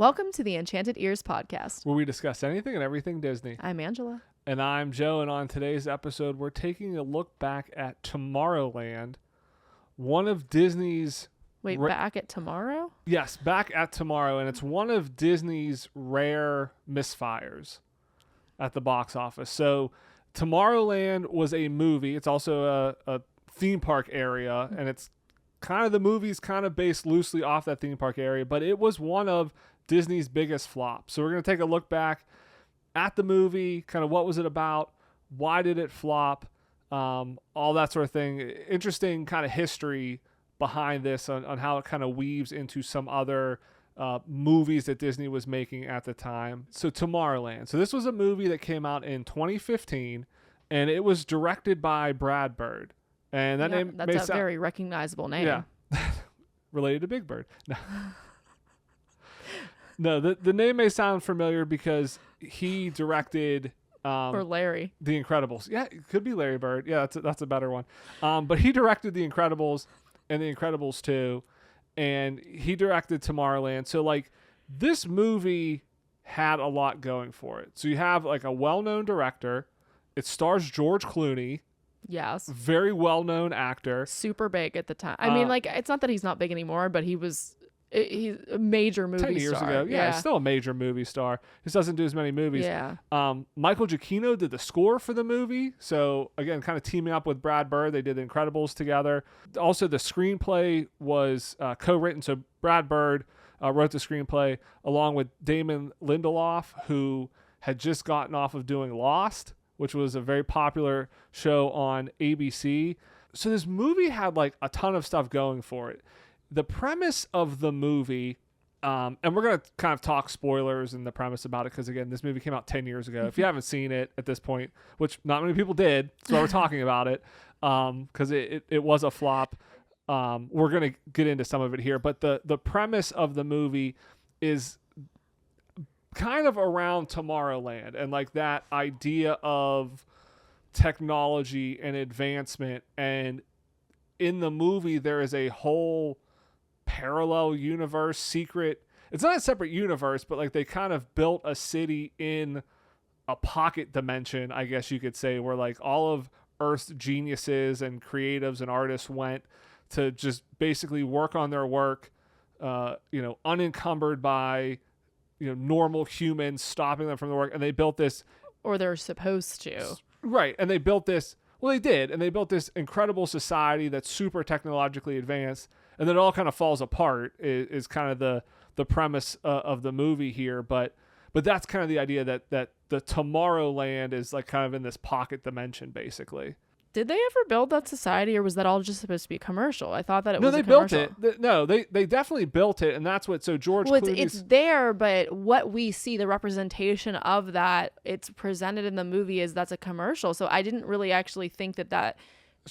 Welcome to the Enchanted Ears podcast, where we discuss anything and everything Disney. I'm Angela. And I'm Joe, and on today's episode, we're taking a look back at Tomorrowland, one of Disney's... Back at tomorrow? Yes, back at tomorrow, and it's one of Disney's rare misfires at the box office. So Tomorrowland was a movie. It's also a theme park area, and it's kind of, the movie's kind of based loosely off that theme park area, but it was one of Disney's biggest flops. So we're going to take a look back at the movie, kind of what was it about, why did it flop, all that sort of thing. Interesting kind of history behind this on how it kind of weaves into some other movies that Disney was making at the time. So Tomorrowland. So this was a movie that came out in 2015, and it was directed by Brad Bird. And that name that's a very recognizable name. Yeah. Related to Big Bird. No, the name may sound familiar because he directed or Larry. The Incredibles. Yeah, it could be Larry Bird. Yeah, that's a better one. But he directed The Incredibles and The Incredibles 2, and he directed Tomorrowland. So like this movie had a lot going for it. So you have like a well-known director. It stars George Clooney. Yes. Very well-known actor. Super big at the time. I mean, like, it's not that he's not big anymore, but he's a major movie 10 years star. ago. Yeah, he's still a major movie star. He just doesn't do as many movies. Yeah. Michael Giacchino did the score for the movie. So, again, kind of teaming up with Brad Bird. They did The Incredibles together. Also, the screenplay was co-written. So, Brad Bird wrote the screenplay along with Damon Lindelof, who had just gotten off of doing Lost, which was a very popular show on ABC. So this movie had like a ton of stuff going for it. The premise of the movie, and we're going to kind of talk spoilers and the premise about it, because again, this movie came out 10 years ago. If you haven't seen it at this point, which not many people did, that's why we're talking about it, because it was a flop. We're going to get into some of it here, but the premise of the movie is kind of around Tomorrowland and like that idea of technology and advancement. And in the movie, there is a whole parallel universe, secret. It's not a separate universe, but like they kind of built a city in a pocket dimension, I guess you could say, where like all of Earth's geniuses and creatives and artists went to just basically work on their work, unencumbered by normal humans stopping them from the work. And they built this, or they're supposed to. Right. And they built this, well, they did. And they built this incredible society that's super technologically advanced. And then it all kind of falls apart is kind of the premise of the movie here. But that's kind of the idea that the Tomorrowland is like kind of in this pocket dimension, basically. Did they ever build that society, or was that all just supposed to be commercial? I thought that it was a commercial. No, they built it. They definitely built it, and that's what. So George Clooney's... it's there, but what we see, the representation of that, it's presented in the movie is that's a commercial. So I didn't really actually think that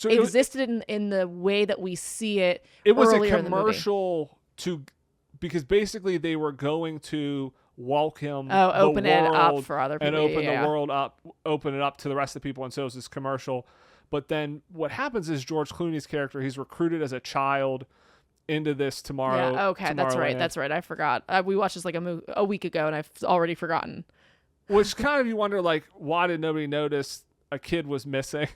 existed in the way that we see it. It was a commercial because basically they were going to welcome open it up for other people and open the world up, open it up to the rest of the people, and so it was this commercial. But then what happens is George Clooney's character, he's recruited as a child into this Tomorrowland. Yeah, okay, that's right. I forgot. We watched this like a week ago, and I've already forgotten. Which kind of, you wonder, like, why did nobody notice a kid was missing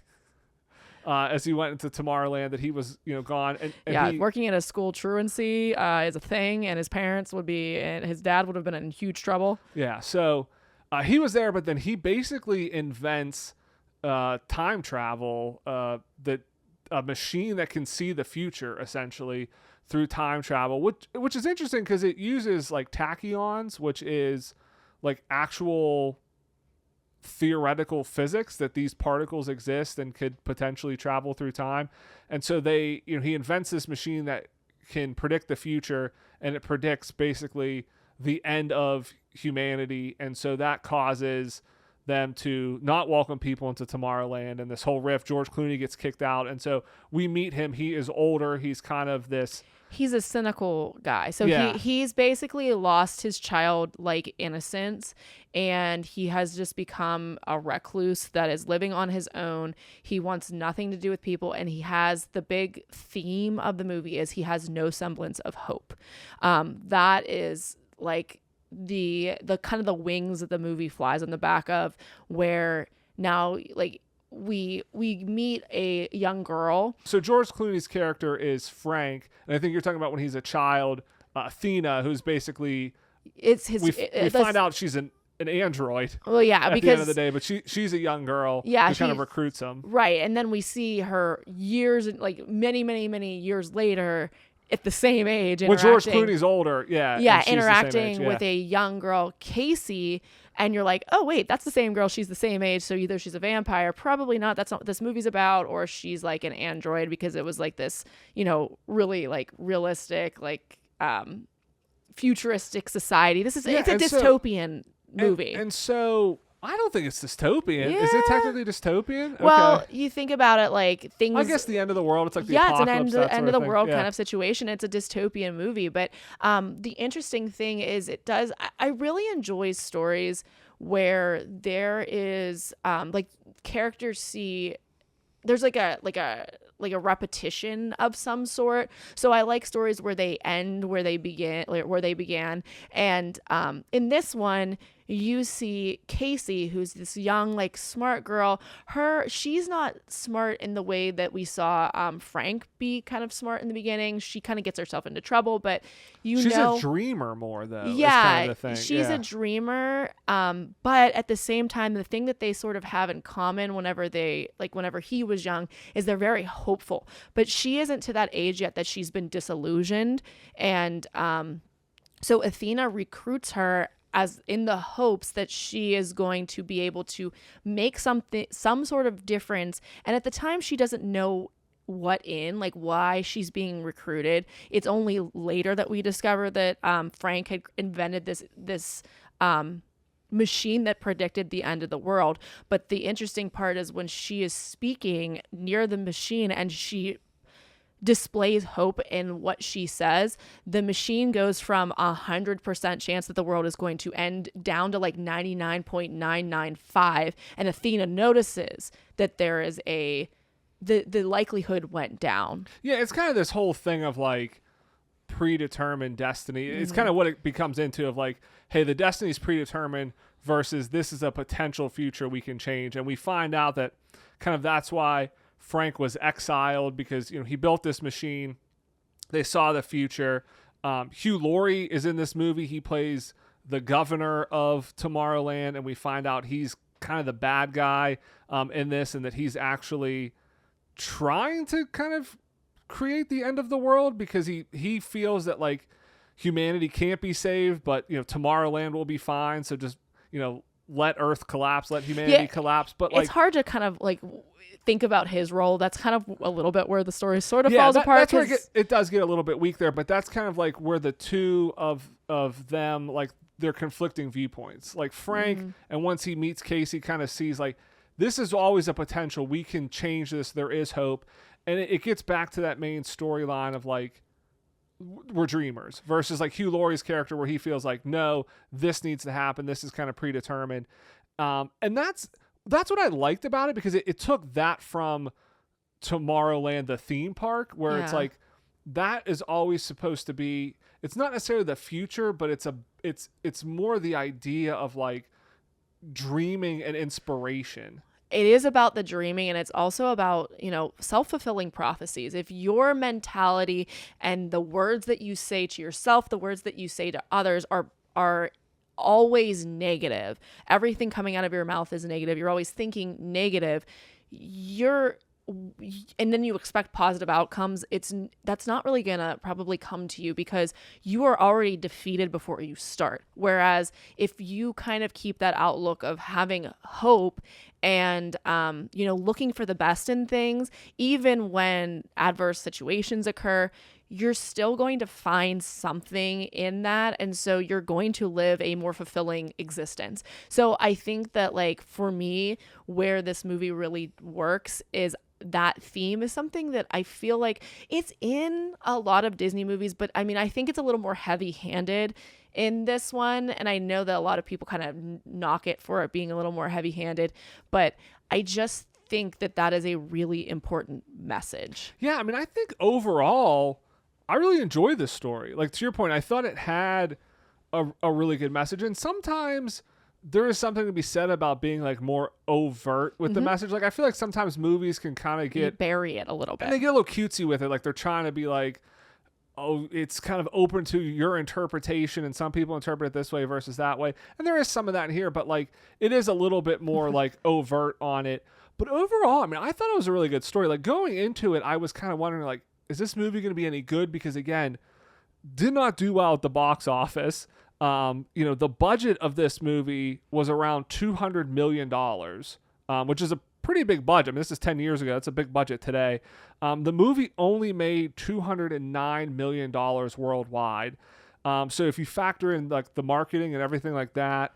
as he went into Tomorrowland, that he was, gone. And working in a school truancy is a thing, and his parents and his dad would have been in huge trouble. Yeah, so he was there, but then he basically invents time travel, that a machine that can see the future essentially through time travel, which is interesting because it uses like tachyons, which is like actual theoretical physics that these particles exist and could potentially travel through time. And so he invents this machine that can predict the future, and it predicts basically the end of humanity. And so that causes them to not welcome people into Tomorrowland, and this whole rift. George Clooney gets kicked out, and so we meet him. He is older. He's kind of this... He's a cynical guy. So he's basically lost his childlike innocence, and he has just become a recluse that is living on his own. He wants nothing to do with people, and he has the big theme of the movie is he has no semblance of hope. That is like the kind of the wings that the movie flies on the back of, where now like we meet a young girl. So George Clooney's character is Frank, and I think you're talking about when he's a child, Athena, who's basically we find out she's an android. Well, yeah, at because the end of the day, but she's a young girl. Yeah, who kind of recruits him. Right, and then we see her years, like many years later, at the same age. Well, George Clooney's older, yeah, interacting with a young girl, Casey. And you're like, oh, wait, that's the same girl. She's the same age. So either she's a vampire, probably not. That's not what this movie's about. Or she's like an android, because it was like this, really like realistic, like futuristic society. It's a dystopian movie. And so I don't think it's dystopian. Yeah. Is it technically dystopian? Well, okay. You think about it like things. I guess the end of the world. It's like the apocalypse. It's an end of the world kind of situation. It's a dystopian movie. But the interesting thing is I really enjoy stories where there is like characters see there's like a repetition of some sort. So I like stories where they end where they began. And in this one, you see Casey, who's this young, like, smart girl. She's not smart in the way that we saw Frank be kind of smart in the beginning. She kind of gets herself into trouble, but she's a dreamer more, though. Yeah, kind of the thing. She's a dreamer. But at the same time, the thing that they sort of have in common whenever he was young is they're very hopeful. But she isn't to that age yet that she's been disillusioned. And so Athena recruits her as in the hopes that she is going to be able to make some sort of difference. And at the time, she doesn't know why she's being recruited. It's only later that we discover that Frank had invented this machine that predicted the end of the world. But the interesting part is when she is speaking near the machine and she displays hope in what she says, the machine goes from 100% chance that the world is going to end down to like 99.995, and Athena notices that there is the likelihood went down. Yeah, it's kind of this whole thing of like predetermined destiny. It's kind of what it becomes into, of like, hey, the destiny is predetermined versus this is a potential future we can change. And we find out that kind of that's why Frank was exiled, because he built this machine. They saw the future. Hugh Laurie is in this movie. He plays the governor of Tomorrowland, and we find out he's kind of the bad guy in this, and that he's actually trying to kind of create the end of the world, because he feels that like humanity can't be saved, but Tomorrowland will be fine. So just let Earth collapse, let humanity collapse. But it's hard to kind of like think about his role. That's kind of a little bit where the story sort of falls apart. That's where it does get a little bit weak there, but that's kind of like where the two of them, like, their conflicting viewpoints. Like Frank, and once he meets Casey, kind of sees like, this is always a potential. We can change this. There is hope. And it gets back to that main storyline of like, we're dreamers, versus like Hugh Laurie's character, where he feels like, no, this needs to happen. This is kind of predetermined. And that's what I liked about it, because it took that from Tomorrowland, the theme park, where it's like, that is always supposed to be, it's not necessarily the future, but it's more the idea of like dreaming and inspiration. It is about the dreaming, and it's also about, self-fulfilling prophecies. If your mentality and the words that you say to yourself, the words that you say to others are always negative, everything coming out of your mouth is negative, you're always thinking negative, and then you expect positive outcomes, that's not really gonna probably come to you, because you are already defeated before you start. Whereas if you kind of keep that outlook of having hope and looking for the best in things, even when adverse situations occur, you're still going to find something in that, and so you're going to live a more fulfilling existence. So I think that, like, for me, where this movie really works is that theme is something that I feel like it's in a lot of Disney movies, but I mean, I think it's a little more heavy-handed in this one, and I know that a lot of people kind of knock it for it being a little more heavy-handed, but I just think that is a really important message. Yeah, I mean, I think overall, I really enjoyed this story. Like, to your point, I thought it had a really good message. And sometimes there is something to be said about being like more overt with the message. Like I feel like sometimes movies can kind of get bury it a little bit. And they get a little cutesy with it. Like they're trying to be like, oh, it's kind of open to your interpretation, and some people interpret it this way versus that way. And there is some of that in here, but like it is a little bit more like overt on it. But overall, I mean, I thought it was a really good story. Like going into it, I was kind of wondering like, is this movie going to be any good? Because again, did not do well at the box office. The budget of this movie was around $200 million, which is a pretty big budget. I mean, this is 10 years ago. That's a big budget today. The movie only made $209 million worldwide. So if you factor in like the marketing and everything like that,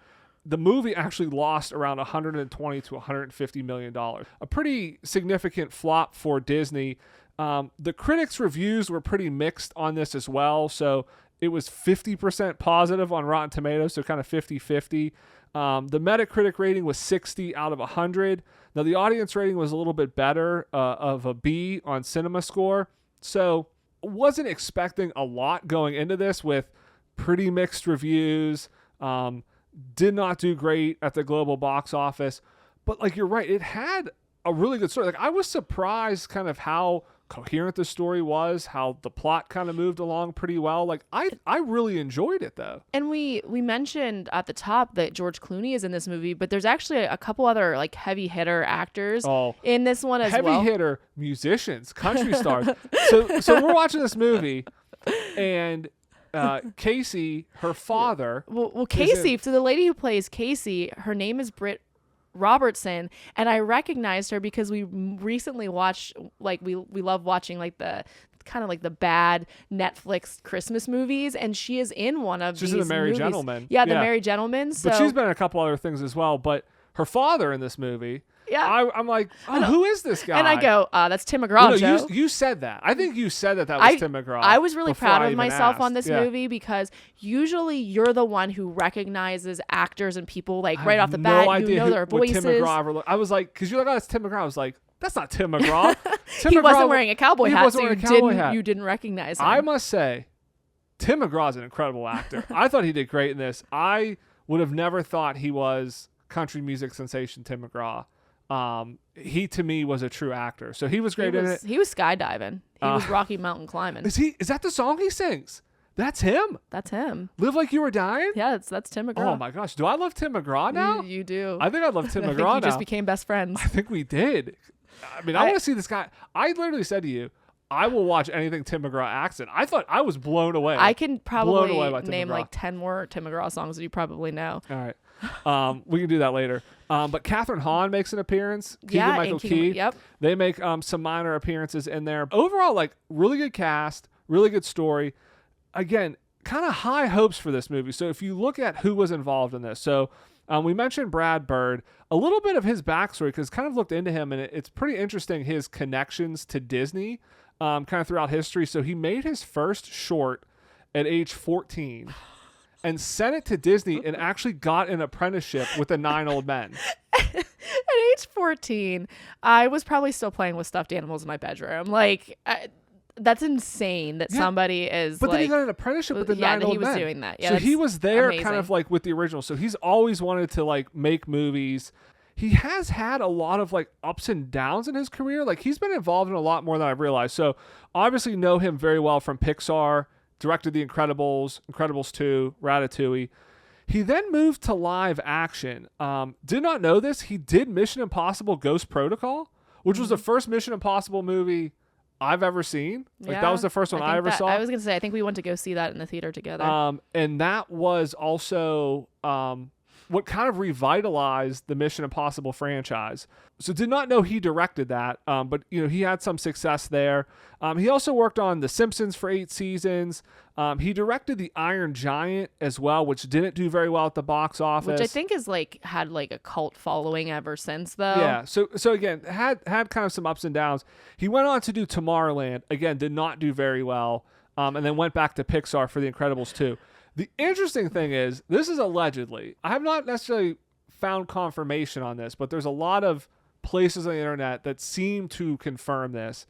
the movie actually lost around $120 to $150 million. A pretty significant flop for Disney. The critics' reviews were pretty mixed on this as well. So it was 50% positive on Rotten Tomatoes, so kind of 50-50. The Metacritic rating was 60 out of 100. Now, the audience rating was a little bit better, of a B on CinemaScore. So wasn't expecting a lot going into this with pretty mixed reviews. Did not do great at the global box office. But, like, you're right, it had a really good story. Like, I was surprised kind of how coherent the story was, how the plot kind of moved along pretty well. Like I really enjoyed it though. And we mentioned at the top that George Clooney is in this movie, but there's actually a couple other like heavy hitter actors in this one as well. Heavy hitter musicians, country stars. So we're watching this movie and Casey, her father. Well, Casey, so the lady who plays Casey, her name is Britt Robertson, and I recognized her because we recently watched, like, we love watching like the kind of like the bad Netflix Christmas movies, and she is in one of these. She's in The Merry movies. Gentleman. Yeah, The Merry Gentleman. So. But she's been in a couple other things as well. But her father in this movie. Yeah, I'm like, who is this guy? And I go, that's Tim McGraw. No, you said that. I think you said that was Tim McGraw. I was really proud of myself on this movie because usually you're the one who recognizes actors and people like right off the bat. You know their voices. Tim McGraw I was like, because you're like, oh, that's Tim McGraw. I was like, that's not Tim McGraw. He wasn't wearing a cowboy hat, so you didn't recognize him. I must say, Tim McGraw is an incredible actor. I thought he did great in this. I would have never thought he was country music sensation Tim McGraw. He to me was a true actor, so he was great in it. He was skydiving. He was Rocky Mountain climbing. Is that the song he sings? That's him. That's him. Live Like You Were Dying. Yeah, that's Tim McGraw. Oh my gosh, do I love Tim McGraw now? You do. I think I love Tim McGraw now. We just became best friends. I think we did. I mean, I want to see this guy. I literally said to you, I will watch anything Tim McGraw acts in. I thought I was blown away. I can probably name like 10 more Tim McGraw songs that you probably know. All right. We can do that later. But Catherine Hahn makes an appearance. Keegan-Michael Key. Yep. They make some minor appearances in there. Overall, like really good cast, really good story. Again, kind of high hopes for this movie. So if you look at who was involved in this, so we mentioned Brad Bird. A little bit of his backstory, because kind of looked into him, and it's pretty interesting his connections to Disney, kind of throughout history. So he made his first short at age 14. And sent it to Disney and actually got an apprenticeship with the 9 Old Men. At age 14, I was probably still playing with stuffed animals in my bedroom. Like, that's insane that somebody is. But then he got an apprenticeship with the 9 Old Men. Yeah, he was doing that. Yeah, so he was there kind of like with the original. So he's always wanted to like make movies. He has had a lot of like ups and downs in his career. Like he's been involved in a lot more than I've realized. So obviously know him very well from Pixar. Directed The Incredibles, Incredibles 2, Ratatouille. He then moved to live action. Did not know this. He did Mission Impossible Ghost Protocol, which was the first Mission Impossible movie I've ever seen. Like that was the first one I ever saw. I was going to say, I think we went to go see that in the theater together. And that was also what kind of revitalized the Mission Impossible franchise. So did not know he directed that, but he had some success there. He also worked on The Simpsons for 8 seasons. He directed The Iron Giant as well, which didn't do very well at the box office. Which I think is had a cult following ever since, though. Yeah. So again, had kind of some ups and downs. He went on to do Tomorrowland. Again, did not do very well. And then went back to Pixar for The Incredibles 2. The interesting thing is, this is allegedly. I have not necessarily found confirmation on this, but there's a lot of places on the internet that seem to confirm this.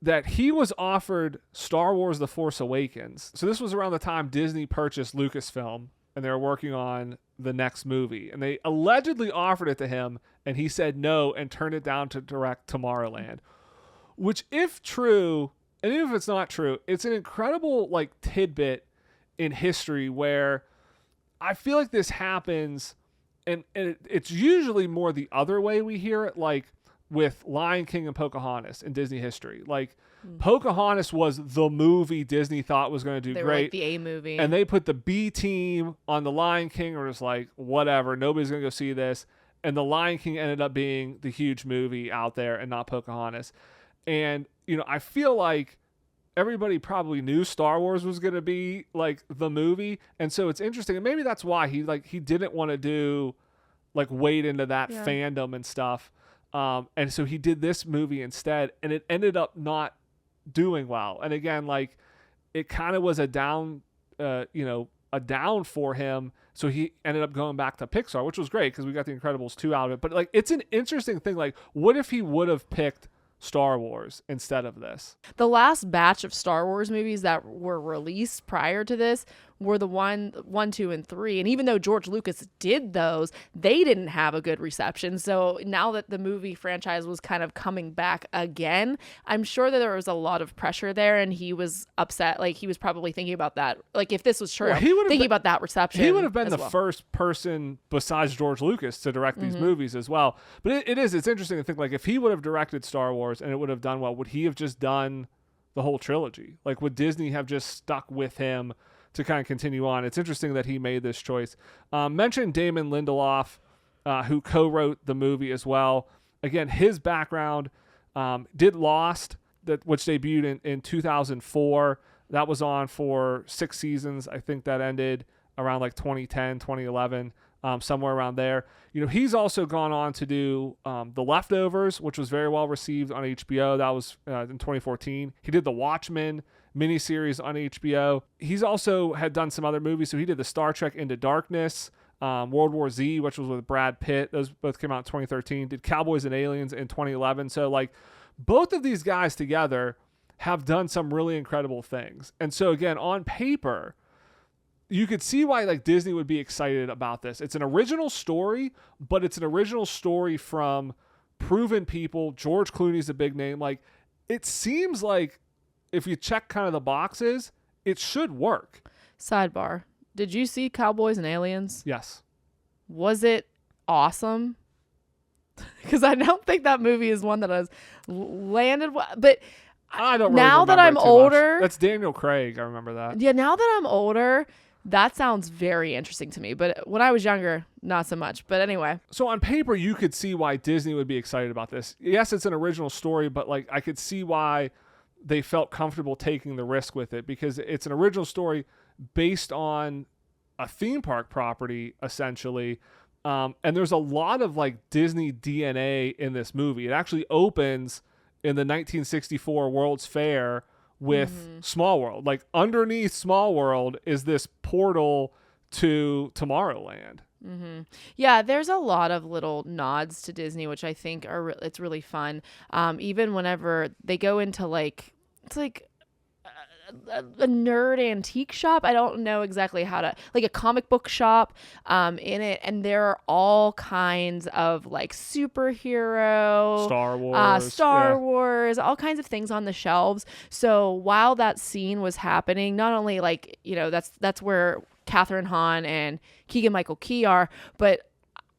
that he was offered Star Wars The Force Awakens. So this was around the time Disney purchased Lucasfilm, and they were working on the next movie. And they allegedly offered it to him, and he said no and turned it down to direct Tomorrowland. Which, if true, and even if it's not true, it's an incredible like tidbit in history where I feel like this happens, and it's usually more the other way we hear it, like with Lion King and Pocahontas in Disney history. Like Pocahontas was the movie Disney thought was going to do they great. were like the A movie. And they put the B team on the Lion King, or just like, whatever, nobody's going to go see this. And the Lion King ended up being the huge movie out there and not Pocahontas. And, you know, I feel like everybody probably knew Star Wars was going to be like the movie. And so it's interesting. And maybe that's why he didn't want to do like wade into that fandom and stuff. And so he did this movie instead, and it ended up not doing well. And again, like it kind of was a down for him. So he ended up going back to Pixar, which was great because we got The Incredibles 2 out of it. But like, it's an interesting thing. Like, what if he would have picked Star Wars instead of this? The last batch of Star Wars movies that were released prior to this were the 1, 2, and 3. And even though George Lucas did those, they didn't have a good reception. So now that the movie franchise was kind of coming back again, I'm sure that there was a lot of pressure there, and he was upset. Like, he was probably thinking about that. Like, if this was true, thinking about that reception. He would have been the first person besides George Lucas to direct these movies as well. But it's interesting to think, like, if he would have directed Star Wars and it would have done well, would he have just done the whole trilogy? Like, would Disney have just stuck with him to kind of continue on? It's interesting that he made this choice. Mentioned Damon Lindelof, who co-wrote the movie as well. Again, his background, did Lost, which debuted in 2004. That was on for 6 seasons. I think that ended around like 2010, 2011, somewhere around there. You know, he's also gone on to do The Leftovers, which was very well received on HBO. That was in 2014. He did The Watchmen miniseries on HBO. He's also had done some other movies. So he did the Star Trek Into Darkness, World War Z, which was with Brad Pitt. Those both came out in 2013. Did Cowboys and Aliens in 2011. So like both of these guys together have done some really incredible things. And so again, on paper, you could see why like Disney would be excited about this. It's an original story, but it's an original story from proven people. George Clooney's a big name. Like, it seems like if you check kind of the boxes, it should work. Sidebar. Did you see Cowboys and Aliens? Yes. Was it awesome? Because I don't think that movie is one that has landed well. But I don't really now that I'm older. Much. That's Daniel Craig. I remember that. Yeah, now that I'm older, that sounds very interesting to me. But when I was younger, not so much. But anyway. So on paper, you could see why Disney would be excited about this. Yes, it's an original story, but like I could see why they felt comfortable taking the risk with it, because it's an original story based on a theme park property, essentially. And there's a lot of like Disney DNA in this movie. It actually opens in the 1964 World's Fair with Small World. Like underneath Small World is this portal to Tomorrowland. Mm-hmm. Yeah, there's a lot of little nods to Disney, which I think it's really fun. Even whenever they go into like, it's like a nerd antique shop. I don't know exactly how to, like a comic book shop in it. And there are all kinds of like superhero, Star Wars, all kinds of things on the shelves. So while that scene was happening, not only like, you know, that's where Catherine Hahn and Keegan-Michael Key are, but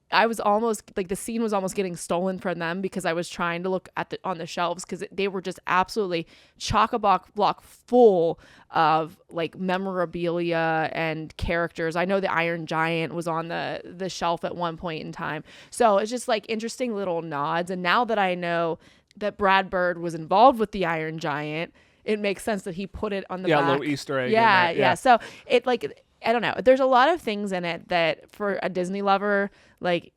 I was almost like the scene was almost getting stolen from them because I was trying to look at on the shelves because they were just absolutely chock-a-block full of like memorabilia and characters. I know the Iron Giant was on the shelf at one point in time. So it's just like interesting little nods. And now that I know that Brad Bird was involved with the Iron Giant, it makes sense that he put it on the back. Yeah, a little Easter egg. Yeah. So it like, I don't know. There's a lot of things in it that for a Disney lover, like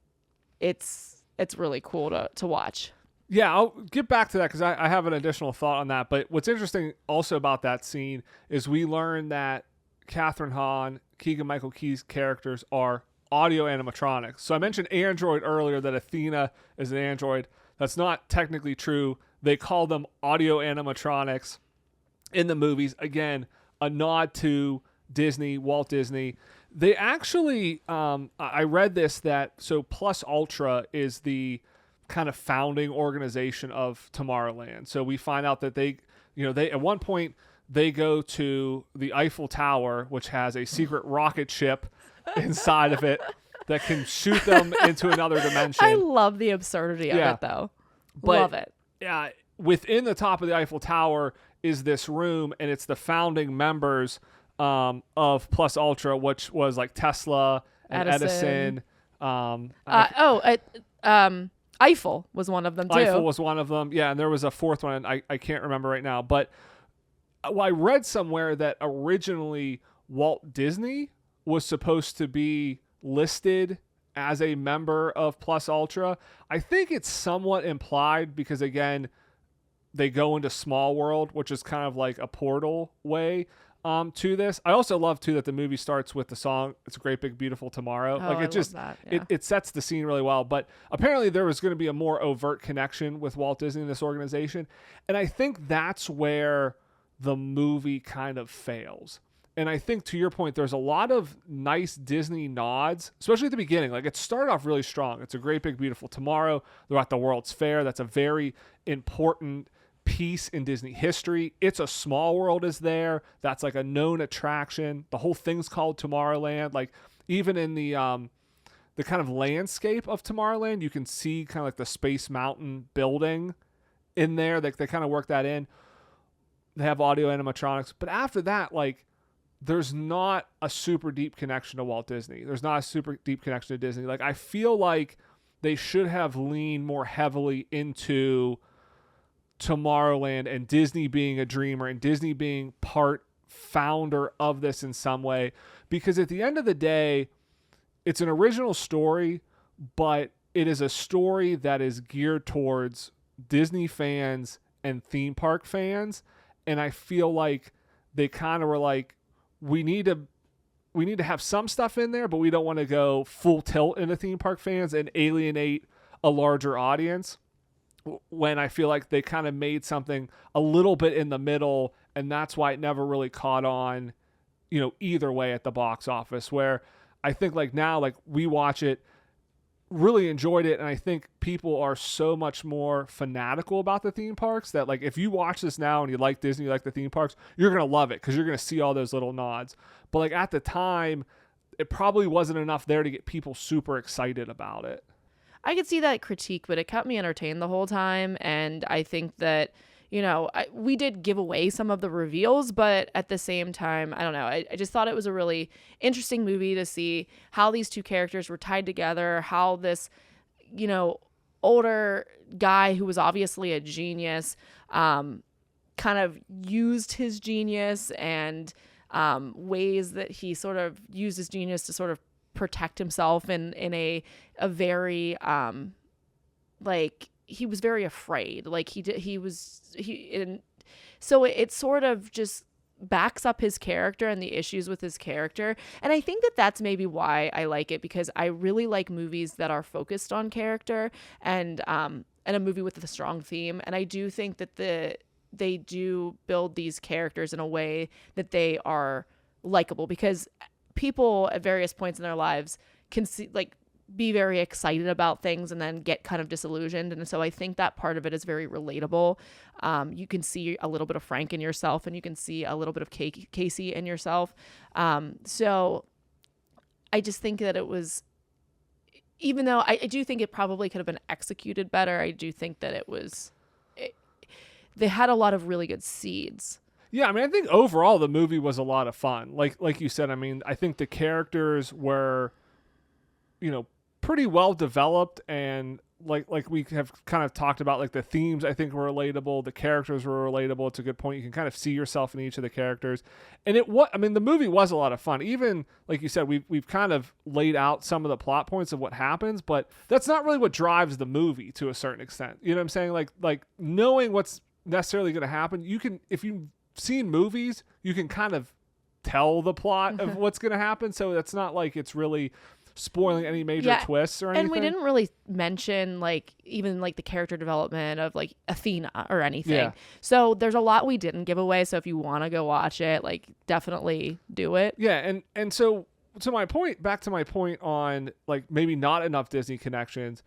it's really cool to watch. Yeah, I'll get back to that because I have an additional thought on that. But what's interesting also about that scene is we learn that Catherine Hahn, Keegan-Michael Key's characters are audio animatronics. So I mentioned Android earlier, that Athena is an android. That's not technically true. They call them audio animatronics in the movies. Again, a nod to Disney, Walt Disney. They actually, I read this so Plus Ultra is the kind of founding organization of Tomorrowland. So we find out that they at one point they go to the Eiffel Tower, which has a secret rocket ship inside of it that can shoot them into another dimension. I love the absurdity of it, though. Love it. Yeah, within the top of the Eiffel Tower is this room, and it's the founding members of Plus Ultra, which was like Tesla and Edison. Eiffel was one of them too. Eiffel was one of them. Yeah, and there was a fourth one, and I can't remember right now. But I read somewhere that originally Walt Disney was supposed to be listed as a member of Plus Ultra. I think it's somewhat implied because, again, they go into Small World, which is kind of like a portal way to this. I also love too that the movie starts with the song "It's a Great Big Beautiful Tomorrow." It sets the scene really well. But apparently there was going to be a more overt connection with Walt Disney and this organization, and I think that's where the movie kind of fails. And I think, to your point, there's a lot of nice Disney nods, especially at the beginning. Like, it started off really strong. It's a Great Big Beautiful Tomorrow. They're at the World's Fair. That's a very important piece in Disney history. It's a Small World is there. That's like a known attraction. The whole thing's called Tomorrowland. Like, even in the kind of landscape of Tomorrowland, you can see kind of like the Space Mountain building in there. They kind of work that in. They have audio animatronics. But after that, like, there's not a super deep connection to Walt Disney. There's not a super deep connection to Disney. Like, I feel like they should have leaned more heavily into Tomorrowland and Disney being a dreamer and Disney being part founder of this in some way. Because at the end of the day, it's an original story, but it is a story that is geared towards Disney fans and theme park fans. And I feel like they kind of were like, we need to have some stuff in there, but we don't want to go full tilt into theme park fans and alienate a larger audience. When I feel like they kind of made something a little bit in the middle, and that's why it never really caught on, either way at the box office. Where I think like now, like we watch it, really enjoyed it, and I think people are so much more fanatical about the theme parks that, like, if you watch this now and you like Disney, you like the theme parks, you're gonna love it because you're gonna see all those little nods. But like at the time, it probably wasn't enough there to get people super excited about it. I could see that critique, but it kept me entertained the whole time, and I think that we did give away some of the reveals, but at the same time, I don't know. I just thought it was a really interesting movie to see how these two characters were tied together, how this, older guy who was obviously a genius, kind of used his genius and ways that he sort of used his genius to sort of protect himself in a very, he was very afraid. Like so it sort of just backs up his character and the issues with his character. And I think that that's maybe why I like it, because I really like movies that are focused on character and a movie with a strong theme. And I do think that they do build these characters in a way that they are likable, because people at various points in their lives can be very excited about things and then get kind of disillusioned. And so I think that part of it is very relatable. You can see a little bit of Frank in yourself, and you can see a little bit of Casey in yourself. So I just think that it was, even though I do think it probably could have been executed better, I do think that they had a lot of really good seeds. Yeah, I mean, I think overall the movie was a lot of fun. Like you said, I mean, I think the characters were, pretty well developed, and like we have kind of talked about, like the themes I think were relatable, the characters were relatable. It's a good point. You can kind of see yourself in each of the characters, and the movie was a lot of fun. Even like you said, we've kind of laid out some of the plot points of what happens, but that's not really what drives the movie to a certain extent. You know what I'm saying? Like knowing what's necessarily going to happen, you can, if you've seen movies, you can kind of tell the plot of what's going to happen. So that's not like it's really spoiling any major twists or anything. And we didn't really mention like even like the character development of like Athena or anything. Yeah. So there's a lot we didn't give away. So if you want to go watch it, like definitely do it. Yeah, and so to my point, back to my point on like maybe not enough Disney connections.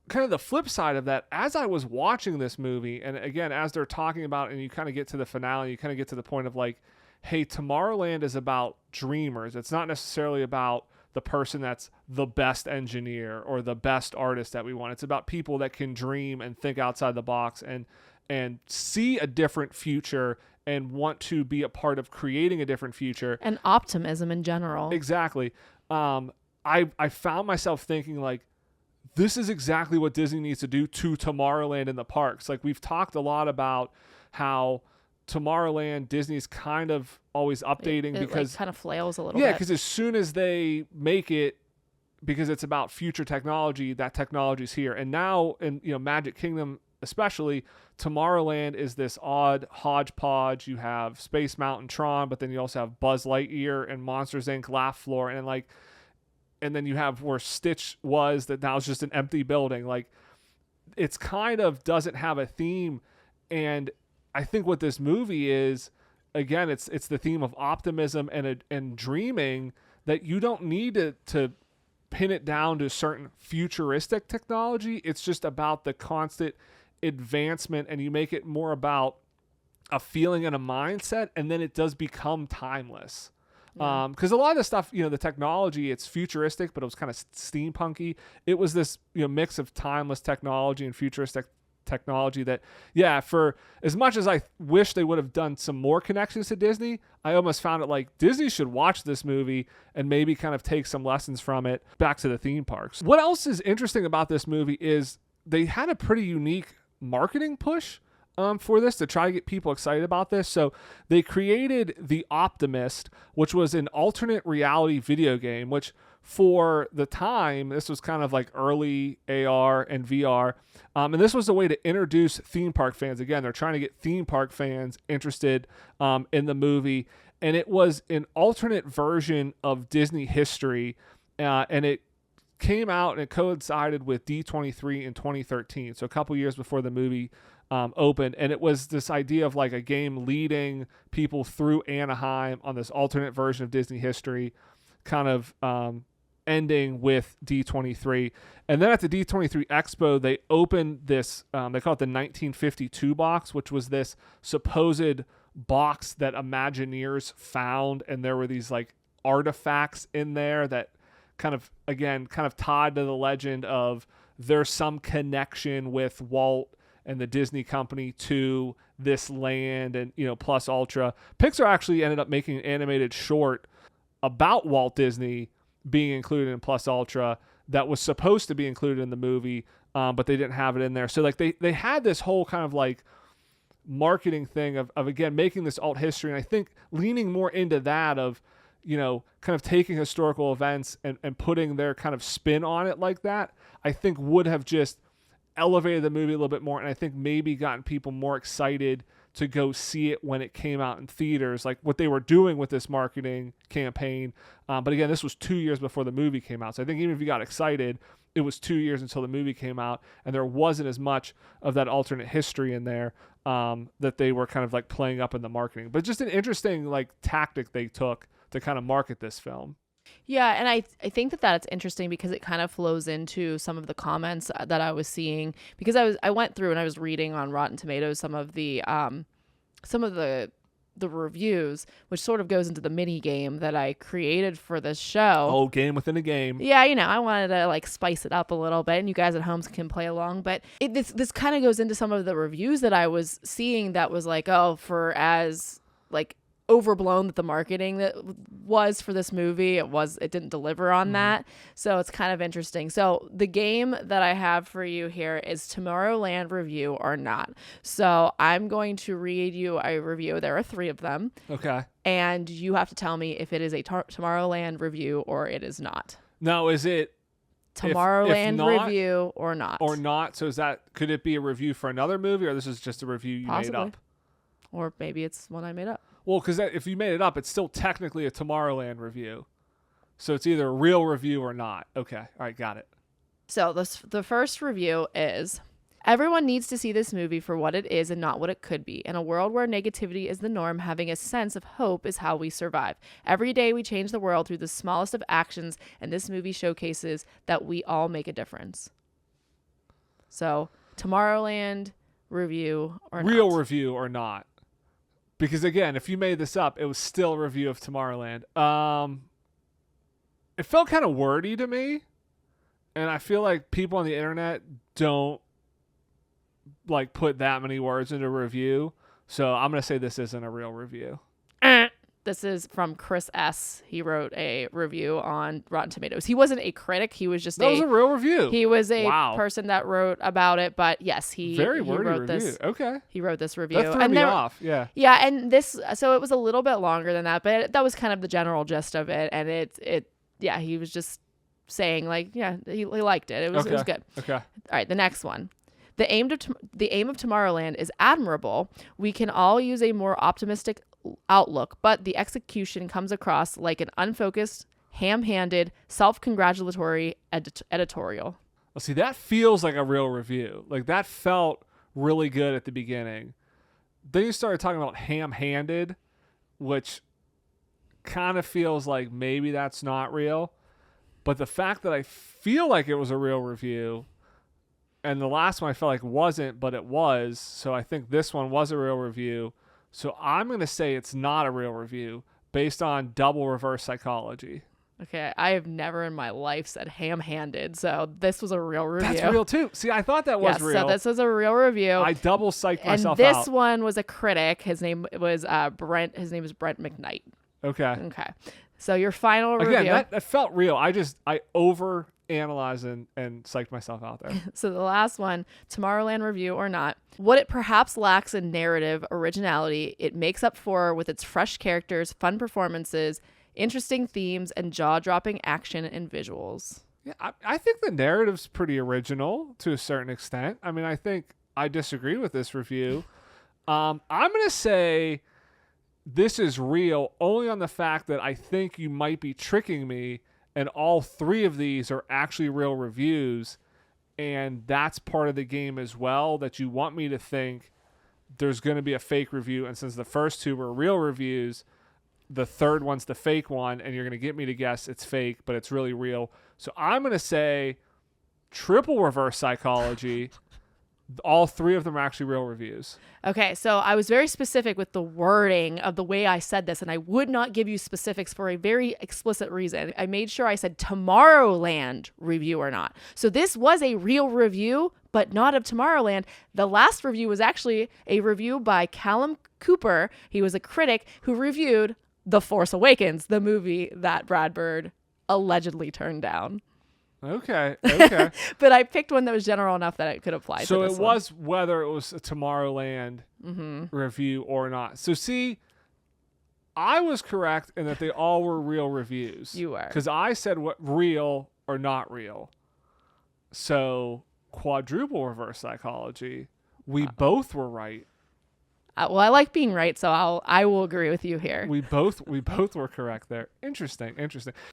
Kind of the flip side of that, as I was watching this movie, and again, as they're talking about, and you kind of get to the finale, you kind of get to the point of like, hey, Tomorrowland is about dreamers. It's not necessarily about the person that's the best engineer or the best artist that we want. It's about people that can dream and think outside the box and see a different future and want to be a part of creating a different future. And optimism in general. Exactly. I found myself thinking like, this is exactly what Disney needs to do to Tomorrowland in the parks. Like we've talked a lot about how Tomorrowland, Disney's kind of always updating it because like kind of flails a little bit. Yeah, because as soon as they make it, because it's about future technology, that technology's here. And now in Magic Kingdom especially, Tomorrowland is this odd hodgepodge. You have Space Mountain Tron, but then you also have Buzz Lightyear and Monsters Inc. Laugh Floor, and then you have where Stitch was, that now is just an empty building. Like it's kind of doesn't have a theme. And I think what this movie is, again, it's the theme of optimism and dreaming, that you don't need to pin it down to certain futuristic technology. It's just about the constant advancement, and you make it more about a feeling and a mindset, and then it does become timeless. Because a lot of the stuff, the technology, it's futuristic, but it was kind of steampunky. It was this mix of timeless technology and futuristic technology that, for as much as I wish they would have done some more connections to Disney, I almost found it like Disney should watch this movie and maybe kind of take some lessons from it back to the theme parks. What else is interesting about this movie is they had a pretty unique marketing push for this to try to get people excited about this. So they created The Optimist, which was an alternate reality video game, which for the time, this was kind of like early AR and VR. And this was a way to introduce theme park fans. Again, they're trying to get theme park fans interested in the movie. And it was an alternate version of Disney history. And it came out and it coincided with D23 in 2013. So a couple years before the movie opened. And it was this idea of like a game leading people through Anaheim on this alternate version of Disney history, kind of ending with D23. And then at the D23 Expo, they opened this, they call it the 1952 box, which was this supposed box that Imagineers found. And there were these like artifacts in there that kind of tied to the legend of there's some connection with Walt and the Disney company to this land and, Plus Ultra. Pixar actually ended up making an animated short about Walt Disney being included in Plus Ultra that was supposed to be included in the movie, but they didn't have it in there. So like they had this whole kind of like marketing thing of again, making this alt history. And I think leaning more into that of, kind of taking historical events and putting their kind of spin on it like that, I think would have just elevated the movie a little bit more, and I think maybe gotten people more excited to go see it when it came out in theaters, like what they were doing with this marketing campaign. But again, this was 2 years before the movie came out. So I think even if you got excited, it was 2 years until the movie came out, and there wasn't as much of that alternate history in there that they were kind of like playing up in the marketing. But just an interesting like tactic they took to kind of market this film. Yeah, and I think that that's interesting because it kind of flows into some of the comments that I was seeing, because I went through and I was reading on Rotten Tomatoes some of the reviews, which sort of goes into the mini game that I created for this show. Oh, game within a game. Yeah, I wanted to like spice it up a little bit, and you guys at home can play along. But this kind of goes into some of the reviews that I was seeing that was like, oh, for as like overblown that the marketing that was for this movie, it didn't deliver on that. So it's kind of interesting. So the game that I have for you here is Tomorrowland Review or Not. So I'm going to read you a review. There are 3 of them. Okay. And you have to tell me if it is a Tomorrowland review or it is not. Now, is it Tomorrowland if not, review or not? Or not. So could it be a review for another movie, or this is just a review you Possibly. made up? Or maybe it's one I made up. Well, because if you made it up, it's still technically a Tomorrowland review. So it's either a real review or not. Okay. All right. Got it. So the first review is, everyone needs to see this movie for what it is and not what it could be. In a world where negativity is the norm, having a sense of hope is how we survive. Every day we change the world through the smallest of actions, and this movie showcases that we all make a difference. So, Tomorrowland review or not? Real review or not? Because again, if you made this up, it was still a review of Tomorrowland. It felt kind of wordy to me, and I feel like people on the internet don't like put that many words into a review. So I'm gonna say this isn't a real review. This is from Chris S. He wrote a review on Rotten Tomatoes. He wasn't a critic. He was just that was a real review. He was a person that wrote about it. But yes, he very he wordy wrote review. this. Okay, he wrote this review. That threw me off. Yeah, yeah, and this, so it was a little bit longer than that, but that was kind of the general gist of it. And yeah, he was just saying like, yeah, he liked it. It was good. Okay. All right, the next one. The aim of Tomorrowland is admirable. We can all use a more optimistic outlook, but the execution comes across like an unfocused, ham-handed, self-congratulatory editorial. Well, see, that feels like a real review. Like, that felt really good at the beginning. Then you started talking about ham-handed, which kind of feels like maybe that's not real. But the fact that I feel like it was a real review, and the last one I felt like wasn't, but it was, so I think this one was a real review. So I'm going to say it's not a real review based on double reverse psychology. Okay, I have never in my life said ham-handed, so this was a real review. That's real too. See, I thought that was real. So this was a real review. I double psyched myself out. And this one was a critic. His name was Brent. His name is Brent McKnight. Okay. So your final review. Again, that felt real. I overanalyzed and psyched myself out there. So the last one, Tomorrowland review or not. What it perhaps lacks in narrative originality, it makes up for with its fresh characters, fun performances, interesting themes, and jaw-dropping action and visuals. Yeah, I think the narrative's pretty original to a certain extent. I mean, I think I disagree with this review. I'm going to say this is real only on the fact that I think you might be tricking me, and all three of these are actually real reviews, and that's part of the game as well, that you want me to think there's going to be a fake review, and since the first two were real reviews, the third one's the fake one, and you're going to get me to guess it's fake, but it's really real. So I'm going to say triple reverse psychology. All three of them are actually real reviews. Okay, so I was very specific with the wording of the way I said this, and I would not give you specifics for a very explicit reason. I made sure I said Tomorrowland review or not. So this was a real review, but not of Tomorrowland. The last review was actually a review by Callum Cooper. He was a critic who reviewed The Force Awakens, the movie that Brad Bird allegedly turned down. Okay. But I picked one that was general enough that it could apply to this one. So it was whether it was a Tomorrowland review or not. So see, I was correct in that they all were real reviews. You were. Because I said what I or not real. So quadruple reverse psychology, we both were right. Well, I like being right, so I will agree with you here. We both were correct there. Interesting.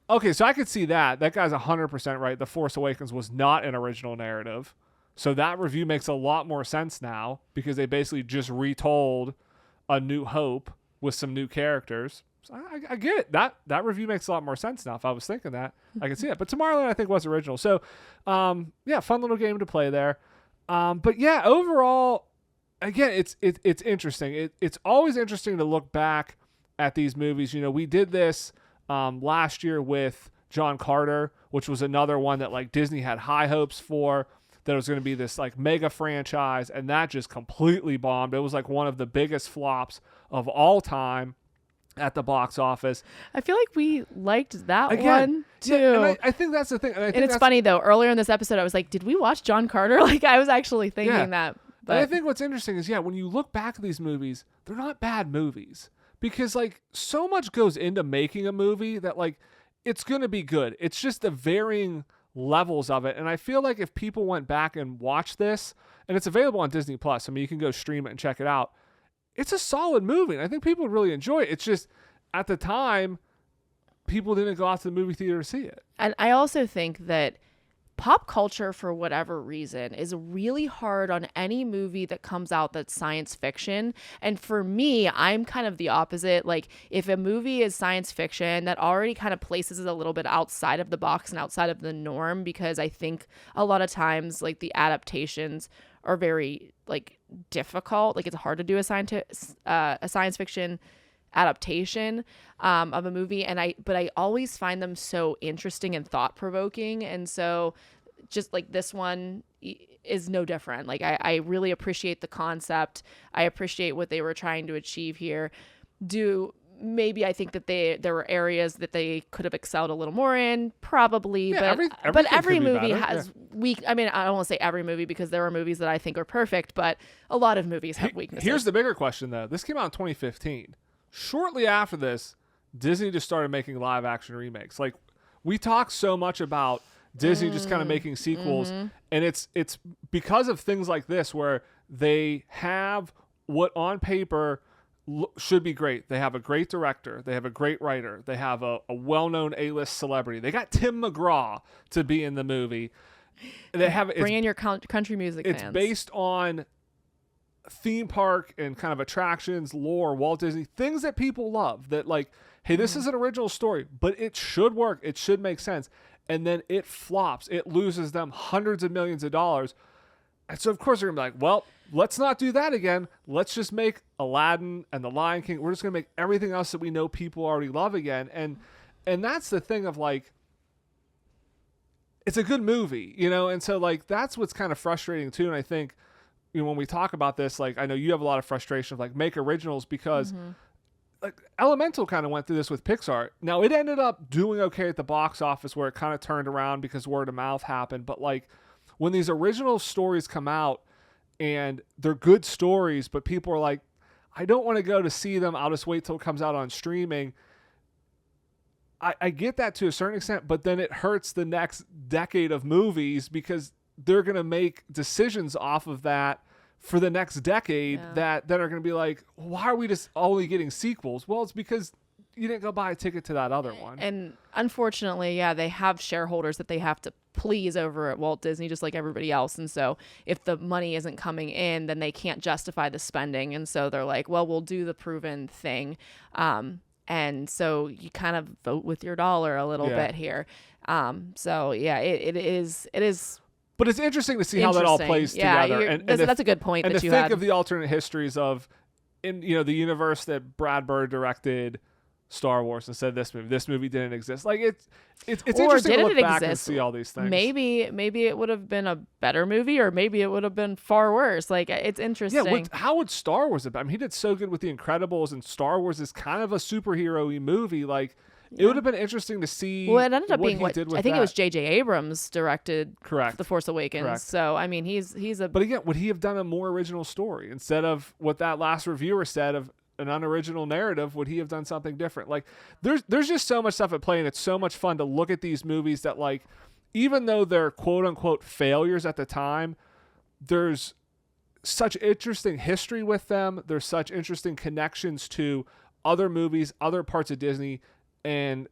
Okay, so I could see that. That guy's 100% right. The Force Awakens was not an original narrative. So that review makes a lot more sense now because they basically just retold A New Hope with some new characters. So I get it. That review makes a lot more sense now. If I was thinking that, I could see it. But Tomorrowland, I think, was original. So, yeah, fun little game to play there. But yeah, overall, again, it's interesting. It's always interesting to look back at these movies. You know, we did this last year with John Carter, which was another one that like Disney had high hopes for, that it was going to be this like mega franchise, and that just completely bombed. It was like one of the biggest flops of all time at the box office. I feel like we liked that one too. Yeah, and I think that's the thing. And it's funny though, earlier in this episode, I was like, did we watch John Carter? Like I was actually thinking that. But I think what's interesting is, when you look back at these movies, they're not bad movies because like so much goes into making a movie that like it's going to be good. It's just the varying levels of it. And I feel like if people went back and watched this, and it's available on Disney Plus, I mean, you can go stream it and check it out. It's a solid movie. And I think people would really enjoy it. It's just at the time, people didn't go out to the movie theater to see it. And I also think that pop culture, for whatever reason, is really hard on any movie that comes out that's science fiction. And for me, I'm kind of the opposite. Like, if a movie is science fiction, that already kind of places it a little bit outside of the box and outside of the norm, because I think a lot of times, like, the adaptations are very, like, difficult. Like, it's hard to do a science fiction adaptation of a movie, but I always find them so interesting and thought-provoking. And so just like this one is no different. Like, I really appreciate the concept. I appreciate what they were trying to achieve here. Maybe I think that there were areas that they could have excelled a little more in, probably. Yeah, but every movie has weak. I mean, I don't want to say every movie, because there are movies that I think are perfect, but a lot of movies have weaknesses. Here's the bigger question, though. This came out in 2015. Shortly after this, Disney just started making live action remakes. Like, we talk so much about Disney just kind of making sequels, and it's because of things like this where they have what on paper should be great. They have a great director, they have a great writer, they have a well-known A-list celebrity. They got Tim McGraw to be in the movie. They have bring in your country music fans. It's based on theme park and kind of attractions, lore, Walt Disney, things that people love, that like, hey, this is an original story, but it should work. It should make sense. And then it flops. It loses them hundreds of millions of dollars. And so, of course, they're going to be like, well, let's not do that again. Let's just make Aladdin and The Lion King. We're just going to make everything else that we know people already love again. And that's the thing of, like, it's a good movie, you know? And so, like, that's what's kind of frustrating, too. And I think, you know, when we talk about this, like, I know you have a lot of frustration of, like, make originals, because like Elemental kind of went through this with Pixar. Now, it ended up doing okay at the box office, where it kind of turned around because word of mouth happened. But like, when these original stories come out and they're good stories, but people are like, I don't want to go to see them, I'll just wait till it comes out on streaming. I get that to a certain extent, but then it hurts the next decade of movies, because they're going to make decisions off of that for the next decade that are going to be like, why are we just only getting sequels? Well, it's because you didn't go buy a ticket to that other one. And unfortunately, they have shareholders that they have to please over at Walt Disney, just like everybody else. And so if the money isn't coming in, then they can't justify the spending. And so they're like, well, we'll do the proven thing. And so you kind of vote with your dollar a little bit here. It is. But it's interesting to see how that all plays together. And that's a good point. And that to you think had. of the alternate histories of, in the universe that Brad Bird directed Star Wars and said this movie didn't exist. Like, it's interesting to look back and see all these things. Maybe it would have been a better movie, or maybe it would have been far worse. Like, it's interesting. Yeah, how would Star Wars have been? I mean, he did so good with The Incredibles, and Star Wars is kind of a superhero-y movie. Like, it would have been interesting to see. Well, it ended up being what he did with I think that. it was J.J. Abrams directed. Correct. The Force Awakens. Correct. So I mean, he's a. But again, would he have done a more original story instead of what that last reviewer said of an unoriginal narrative? Would he have done something different? Like, there's just so much stuff at play, and it's so much fun to look at these movies that, like, even though they're quote unquote failures at the time, there's such interesting history with them. There's such interesting connections to other movies, other parts of Disney, and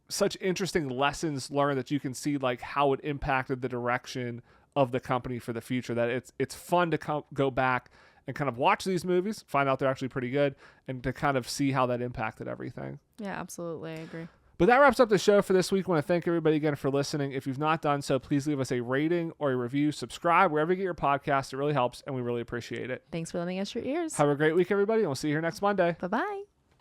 such interesting lessons learned that you can see, like, how it impacted the direction of the company for the future, that it's fun to go back and kind of watch these movies, find out they're actually pretty good, and to kind of see how that impacted everything. Yeah, absolutely. I agree. But that wraps up the show for this week. I want to thank everybody again for listening. If you've not done so, please leave us a rating or a review. Subscribe wherever you get your podcast. It really helps, and we really appreciate it. Thanks for lending us your ears. Have a great week, everybody, and we'll see you here next Monday. Bye-bye.